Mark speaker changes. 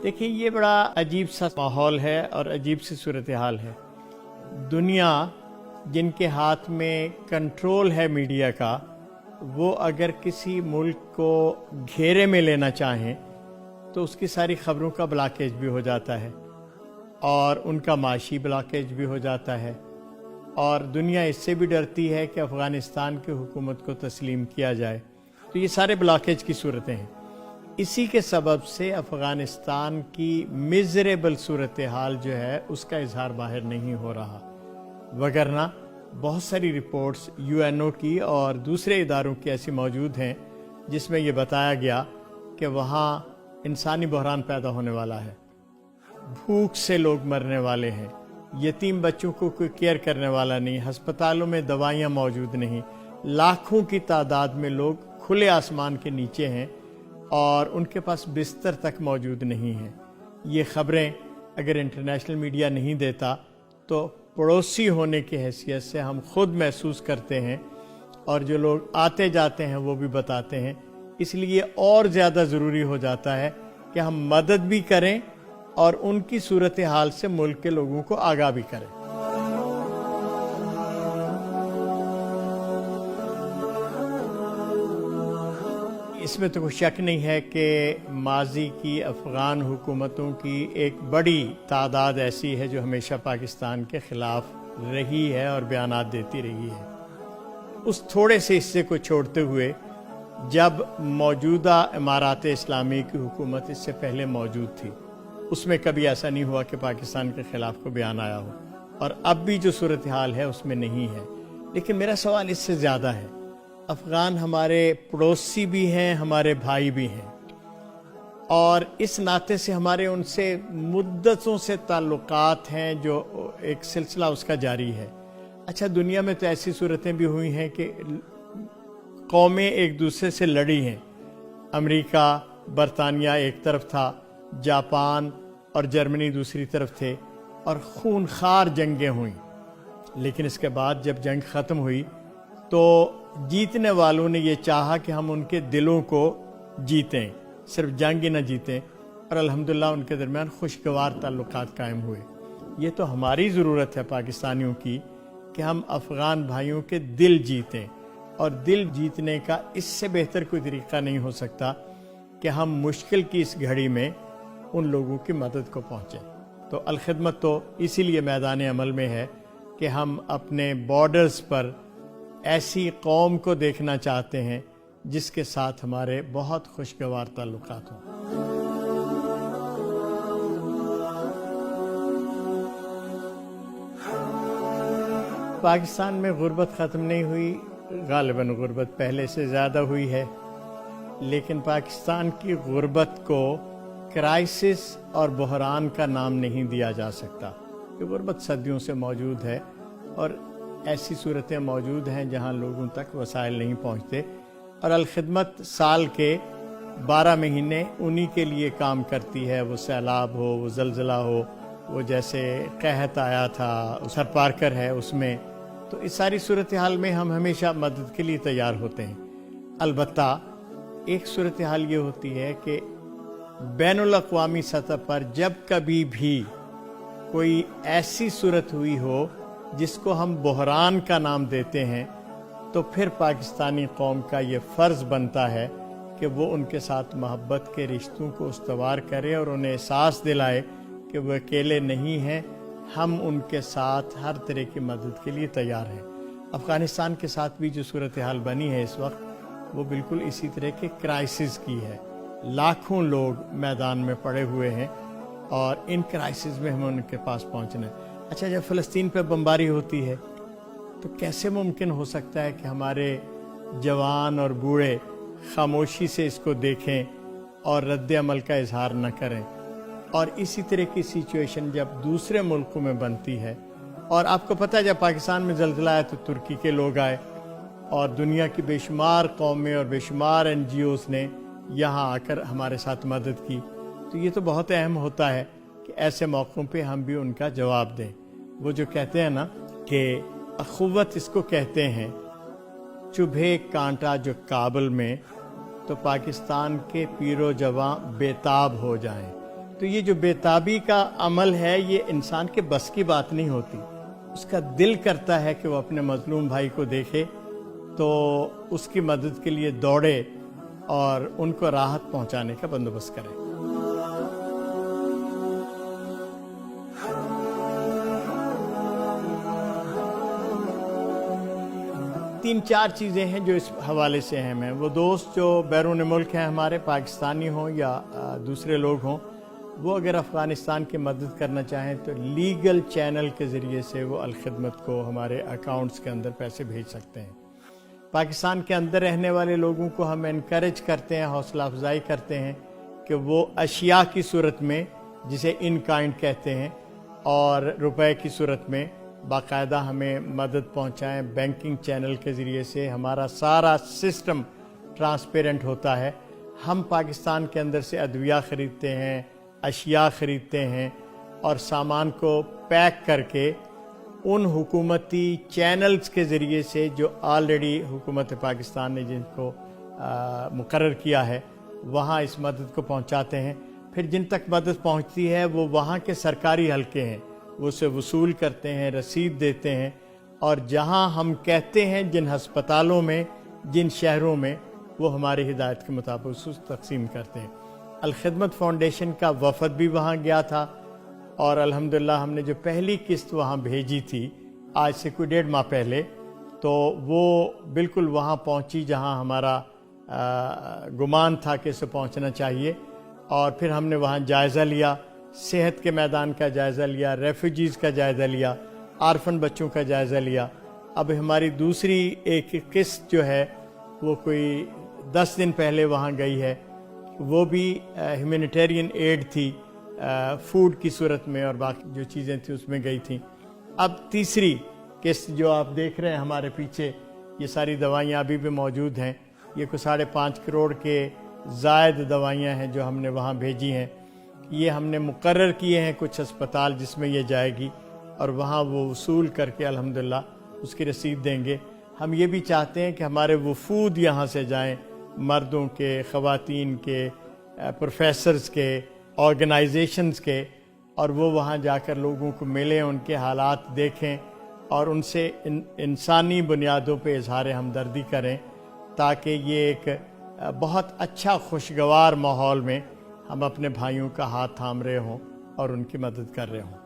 Speaker 1: دیکھیں یہ بڑا عجیب سا ماحول ہے اور عجیب سی صورتحال ہے۔ دنیا جن کے ہاتھ میں کنٹرول ہے میڈیا کا، وہ اگر کسی ملک کو گھیرے میں لینا چاہیں تو اس کی ساری خبروں کا بلاکیج بھی ہو جاتا ہے اور ان کا معاشی بلاکیج بھی ہو جاتا ہے، اور دنیا اس سے بھی ڈرتی ہے کہ افغانستان کی حکومت کو تسلیم کیا جائے۔ تو یہ سارے بلاکیج کی صورتیں ہیں۔ اسی کے سبب سے افغانستان کی میزریبل صورتحال جو ہے اس کا اظہار باہر نہیں ہو رہا، وگرنہ بہت ساری رپورٹس UN کی اور دوسرے اداروں کی ایسی موجود ہیں جس میں یہ بتایا گیا کہ وہاں انسانی بحران پیدا ہونے والا ہے، بھوک سے لوگ مرنے والے ہیں، یتیم بچوں کو کوئی کیئر کرنے والا نہیں، ہسپتالوں میں دوائیاں موجود نہیں، لاکھوں کی تعداد میں لوگ کھلے آسمان کے نیچے ہیں اور ان کے پاس بستر تک موجود نہیں ہیں۔ یہ خبریں اگر انٹرنیشنل میڈیا نہیں دیتا تو پڑوسی ہونے کی حیثیت سے ہم خود محسوس کرتے ہیں، اور جو لوگ آتے جاتے ہیں وہ بھی بتاتے ہیں۔ اس لیے اور زیادہ ضروری ہو جاتا ہے کہ ہم مدد بھی کریں اور ان کی صورتحال سے ملک کے لوگوں کو آگاہ بھی کریں۔ اس میں تو کوئی شک نہیں ہے کہ ماضی کی افغان حکومتوں کی ایک بڑی تعداد ایسی ہے جو ہمیشہ پاکستان کے خلاف رہی ہے اور بیانات دیتی رہی ہے۔ اس تھوڑے سے حصے کو چھوڑتے ہوئے جب موجودہ امارات اسلامی کی حکومت اس سے پہلے موجود تھی، اس میں کبھی ایسا نہیں ہوا کہ پاکستان کے خلاف کو بیان آیا ہو، اور اب بھی جو صورتحال ہے اس میں نہیں ہے۔ لیکن میرا سوال اس سے زیادہ ہے۔ افغان ہمارے پڑوسی بھی ہیں، ہمارے بھائی بھی ہیں، اور اس ناطے سے ہمارے ان سے مدتوں سے تعلقات ہیں، جو ایک سلسلہ اس کا جاری ہے۔ اچھا، دنیا میں تو ایسی صورتیں بھی ہوئی ہیں کہ قومیں ایک دوسرے سے لڑی ہیں۔ امریکہ، برطانیہ ایک طرف تھا، جاپان اور جرمنی دوسری طرف تھے، اور خونخوار جنگیں ہوئیں۔ لیکن اس کے بعد جب جنگ ختم ہوئی تو جیتنے والوں نے یہ چاہا کہ ہم ان کے دلوں کو جیتیں، صرف جنگ ہی نہ جیتیں، اور الحمدللہ ان کے درمیان خوشگوار تعلقات قائم ہوئے۔ یہ تو ہماری ضرورت ہے پاکستانیوں کی کہ ہم افغان بھائیوں کے دل جیتیں، اور دل جیتنے کا اس سے بہتر کوئی طریقہ نہیں ہو سکتا کہ ہم مشکل کی اس گھڑی میں ان لوگوں کی مدد کو پہنچیں۔ تو الخدمت تو اسی لیے میدان عمل میں ہے کہ ہم اپنے بارڈرز پر ایسی قوم کو دیکھنا چاہتے ہیں جس کے ساتھ ہمارے بہت خوشگوار تعلقات ہوں۔ پاکستان میں غربت ختم نہیں ہوئی، غالباً غربت پہلے سے زیادہ ہوئی ہے، لیکن پاکستان کی غربت کو کرائسس اور بحران کا نام نہیں دیا جا سکتا۔ یہ غربت صدیوں سے موجود ہے، اور ایسی صورتیں موجود ہیں جہاں لوگوں تک وسائل نہیں پہنچتے، اور الخدمت سال کے 12 مہینے انہی کے لیے کام کرتی ہے، وہ سیلاب ہو، وہ زلزلہ ہو، وہ جیسے قحط آیا تھا سر پارکر ہے اس میں، تو اس ساری صورتحال میں ہم ہمیشہ مدد کے لیے تیار ہوتے ہیں۔ البتہ ایک صورتحال یہ ہوتی ہے کہ بین الاقوامی سطح پر جب کبھی بھی کوئی ایسی صورت ہوئی ہو جس کو ہم بحران کا نام دیتے ہیں، تو پھر پاکستانی قوم کا یہ فرض بنتا ہے کہ وہ ان کے ساتھ محبت کے رشتوں کو استوار کرے اور انہیں احساس دلائے کہ وہ اکیلے نہیں ہیں، ہم ان کے ساتھ ہر طرح کی مدد کے لیے تیار ہیں۔ افغانستان کے ساتھ بھی جو صورتحال بنی ہے اس وقت، وہ بالکل اسی طرح کے کرائسس کی ہے۔ لاکھوں لوگ میدان میں پڑے ہوئے ہیں، اور ان کرائسس میں ہمیں ان کے پاس پہنچنا ہے۔ اچھا، جب فلسطین پہ بمباری ہوتی ہے تو کیسے ممکن ہو سکتا ہے کہ ہمارے جوان اور بوڑھے خاموشی سے اس کو دیکھیں اور رد عمل کا اظہار نہ کریں؟ اور اسی طرح کی سچویشن جب دوسرے ملکوں میں بنتی ہے، اور آپ کو پتہ ہے جب پاکستان میں زلزلہ آیا تو ترکی کے لوگ آئے، اور دنیا کی بے شمار قومیں اور بے شمار NGOs نے یہاں آ کر ہمارے ساتھ مدد کی۔ تو یہ تو بہت اہم ہوتا ہے کہ ایسے موقعوں پہ ہم بھی ان کا جواب دیں۔ وہ جو کہتے ہیں نا کہ اخوت اس کو کہتے ہیں، چبھے کانٹا جو کابل میں، تو پاکستان کے پیر و جواں بے تاب ہو جائیں۔ تو یہ جو بیتابی کا عمل ہے یہ انسان کے بس کی بات نہیں ہوتی. اس کا دل کرتا ہے کہ وہ اپنے مظلوم بھائی کو دیکھے تو اس کی مدد کے لیے دوڑے اور ان کو راحت پہنچانے کا بندوبست کرے. تین چار چیزیں ہیں جو اس حوالے سے اہم ہیں. وہ دوست جو بیرون ملک ہیں ہمارے، پاکستانی ہوں یا دوسرے لوگ ہوں، وہ اگر افغانستان کی مدد کرنا چاہیں تو لیگل چینل کے ذریعے سے وہ الخدمت کو ہمارے اکاؤنٹس کے اندر پیسے بھیج سکتے ہیں. پاکستان کے اندر رہنے والے لوگوں کو ہم انکریج کرتے ہیں، حوصلہ افزائی کرتے ہیں کہ وہ اشیاء کی صورت میں، جسے ان کائنڈ کہتے ہیں، اور روپے کی صورت میں باقاعدہ ہمیں مدد پہنچائیں. بینکنگ چینل کے ذریعے سے ہمارا سارا سسٹم ٹرانسپیرنٹ ہوتا ہے. ہم پاکستان کے اندر سے ادویہ خریدتے ہیں، اشیاء خریدتے ہیں، اور سامان کو پیک کر کے ان حکومتی چینلز کے ذریعے سے جو آلریڈی حکومت پاکستان نے جن کو مقرر کیا ہے وہاں اس مدد کو پہنچاتے ہیں. پھر جن تک مدد پہنچتی ہے وہ وہاں کے سرکاری حلقے ہیں، وہ اسے وصول کرتے ہیں، رسید دیتے ہیں، اور جہاں ہم کہتے ہیں جن ہسپتالوں میں، جن شہروں میں، وہ ہماری ہدایت کے مطابق اس تقسیم کرتے ہیں. الخدمت فاؤنڈیشن کا وفد بھی وہاں گیا تھا، اور الحمدللہ ہم نے جو پہلی قسط وہاں بھیجی تھی آج سے کوئی 1.5 ماہ پہلے، تو وہ بالکل وہاں پہنچی جہاں ہمارا گمان تھا کہ اسے پہنچنا چاہیے. اور پھر ہم نے وہاں جائزہ لیا، صحت کے میدان کا جائزہ لیا، ریفیوجیز کا جائزہ لیا، آرفن بچوں کا جائزہ لیا. اب ہماری دوسری ایک قسط جو ہے وہ کوئی 10 دن پہلے وہاں گئی ہے، وہ بھی ہیومینیٹیرین ایڈ تھی، فوڈ کی صورت میں، اور باقی جو چیزیں تھیں اس میں گئی تھیں. اب تیسری قسط جو آپ دیکھ رہے ہیں ہمارے پیچھے، یہ ساری دوائیاں ابھی بھی موجود ہیں. یہ کوئی 5.5 کروڑ کے زائد دوائیاں ہیں جو ہم نے وہاں بھیجی ہیں. یہ ہم نے مقرر کیے ہیں کچھ ہسپتال جس میں یہ جائے گی، اور وہاں وہ وصول کر کے الحمدللہ اس کی رسید دیں گے. ہم یہ بھی چاہتے ہیں کہ ہمارے وفود یہاں سے جائیں، مردوں کے، خواتین کے، پروفیسرز کے، آرگنائزیشنز کے، اور وہ وہاں جا کر لوگوں کو ملیں، ان کے حالات دیکھیں، اور ان سے انسانی بنیادوں پہ اظہار ہمدردی کریں، تاکہ یہ ایک بہت اچھا خوشگوار ماحول میں ہم اپنے بھائیوں کا ہاتھ تھام رہے ہوں اور ان کی مدد کر رہے ہوں.